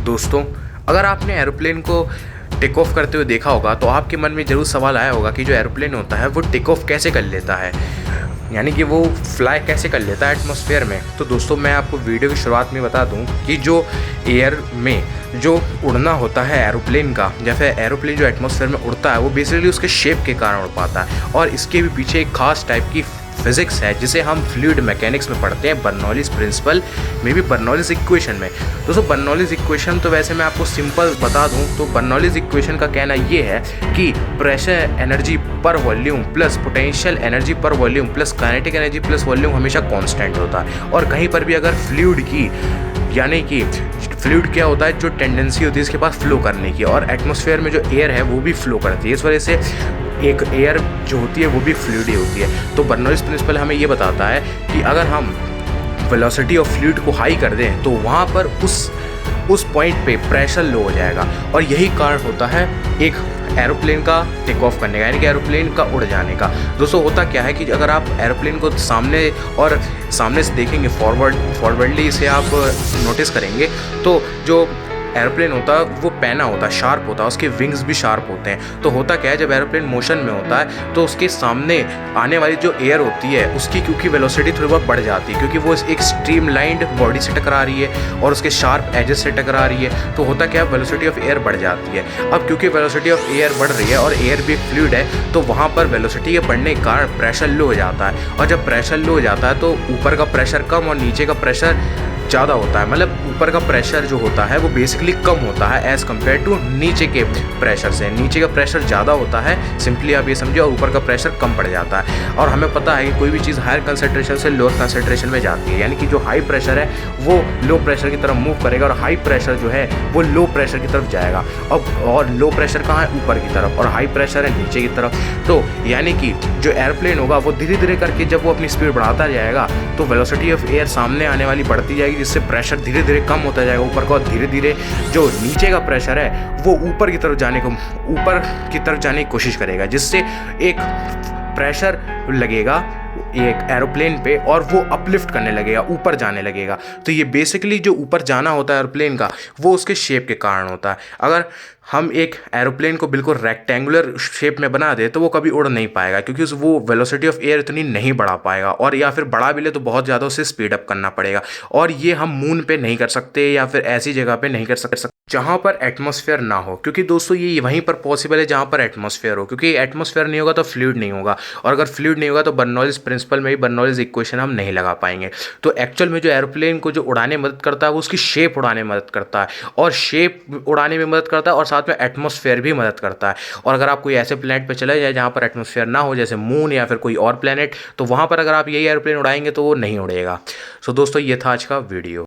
दोस्तों, अगर आपने एरोप्लेन को टेक ऑफ करते हुए देखा होगा तो आपके मन में ज़रूर सवाल आया होगा कि जो एरोप्लेन होता है वो टेक ऑफ कैसे कर लेता है, यानी कि वो फ्लाई कैसे कर लेता है एटमॉस्फेयर में। तो दोस्तों, मैं आपको वीडियो की शुरुआत में बता दूं कि जो एयर में जो उड़ना होता है एरोप्लेन का, जैसे एरोप्लेन जो एटमॉस्फेयर में उड़ता है वो बेसिकली उसके शेप के कारण उड़ पाता है, और इसके भी पीछे एक खास टाइप की फिजिक्स है जिसे हम फ्लूइड मैकेनिक्स में पढ़ते हैं, बर्नौलीज प्रिंसिपल में भी बर्नौलीज इक्वेशन में। दोस्तों, बर्नौलीज इक्वेशन तो वैसे मैं आपको सिंपल बता दूं तो बर्नौलीज इक्वेशन का कहना ये है कि प्रेशर एनर्जी पर वॉल्यूम प्लस पोटेंशियल एनर्जी पर volume plus kinetic energy plus volume हमेशा कांस्टेंट होता है। और कहीं पर भी अगर फ्लूइड की, यानी कि फ्लूइड क्या होता है, जो टेंडेंसी होती है इसके पास फ्लो करने की, और एटमॉस्फेयर में जो एयर है वो भी फ्लो करती है, इस वजह से एक एयर जो होती है वो भी फ्लूइड ही होती है। तो बर्नौलीज प्रिंसिपल हमें ये बताता है कि अगर हम वेलोसिटी ऑफ फ्लूइड को हाई कर दें तो वहाँ पर उस पॉइंट पे प्रेशर लो हो जाएगा, और यही कारण होता है एक एरोप्लेन का टेक ऑफ करने का, यानी कि एरोप्लेन का उड़ जाने का। दोस्तों, होता क्या है कि अगर आप एरोप्लेन को सामने से देखेंगे, फॉरवर्डली इसे आप नोटिस करेंगे तो जो एरोप्लेन होता है वो पैना होता है, शार्प होता है, उसके विंग्स भी शार्प होते हैं। तो होता क्या है, जब एरोप्लेन मोशन में होता है तो उसके सामने आने वाली जो एयर होती है उसकी क्योंकि वेलोसिटी थोड़ी बहुत बढ़ जाती है, क्योंकि वो एक स्ट्रीमलाइंड बॉडी से टकरा रही है और उसके शार्प एजेस से टकरा रही है। तो होता क्या है, वेलोसिटी ऑफ एयर बढ़ जाती है। अब क्योंकि वेलोसिटी ऑफ एयर बढ़ रही है और एयर भी एक फ्लूइड है, तो वहाँ पर वेलोसिटी के बढ़ने के कारण प्रेशर लो हो जाता है, और जब प्रेशर लो हो जाता है तो ऊपर का प्रेशर कम और नीचे का प्रेशर ज़्यादा होता है। मतलब ऊपर का प्रेशर जो होता है वो बेसिकली कम होता है एज़ कम्पेयर टू नीचे के प्रेशर से। नीचे का प्रेशर ज़्यादा होता है, सिंपली आप ये समझिए, और ऊपर का प्रेशर कम पड़ जाता है। और हमें पता है कि कोई भी चीज़ हायर कंसंट्रेशन से लोअर कंसंट्रेशन में जाती है, यानी कि जो हाई प्रेशर है वो लो प्रेशर की तरफ मूव करेगा और हाई प्रेशर जो है वो लो प्रेशर की तरफ जाएगा। और लो प्रेशर कहाँ है, ऊपर की तरफ, और हाई प्रेशर है नीचे की तरफ। तो यानी कि जो एयरप्लेन होगा वो धीरे धीरे करके जब वो अपनी स्पीड बढ़ाता जाएगा तो वेलोसिटी ऑफ एयर सामने आने वाली बढ़ती जाएगी, जिससे प्रेशर धीरे धीरे कम होता जाएगा ऊपर का, और धीरे धीरे जो नीचे का प्रेशर है वो ऊपर की तरफ जाने की कोशिश करेगा, जिससे एक प्रेशर लगेगा एक एरोप्लेन पे और वो अपलिफ्ट करने लगेगा, ऊपर जाने लगेगा। तो ये बेसिकली जो ऊपर जाना होता है एरोप्लेन का वो उसके शेप के कारण होता है। अगर हम एक एरोप्लेन को बिल्कुल रेक्टेंगुलर शेप में बना दे तो वो कभी उड़ नहीं पाएगा, क्योंकि वो वेलोसिटी ऑफ एयर इतनी नहीं बढ़ा पाएगा, और या फिर बढ़ा भी ले तो बहुत ज़्यादा उसे स्पीड अप करना पड़ेगा। और ये हम मून पे नहीं कर सकते या फिर ऐसी जगह पे नहीं कर सकते जहाँ पर एटमॉस्फेयर ना हो, क्योंकि दोस्तों ये वहीं पर पॉसिबल है जहाँ पर एटमॉस्फेयर हो, क्योंकि एटमॉस्फेयर नहीं होगा तो फ्लूइड नहीं होगा, और अगर फ्लूइड नहीं होगा तो बर्नौलीज प्रिंसिपल में भी बर्नौलीज इक्वेशन हम नहीं लगा पाएंगे। तो एक्चुअल में जो एरोप्लेन को जो उड़ाने में मदद करता है वो उसकी शेप उड़ाने में मदद करता है, और शेप उड़ाने में मदद करता है, और साथ में एटमॉस्फेयर भी मदद करता है। और अगर आप कोई ऐसे प्लेनेट पर चले जाए जहाँ पर एटमॉस्फेयर ना हो, जैसे मून या फिर कोई और प्लेनेट, तो वहाँ पर अगर आप यही एरोप्लेन उड़ाएंगे तो वो नहीं उड़ेगा। सो दोस्तों, ये था आज का वीडियो।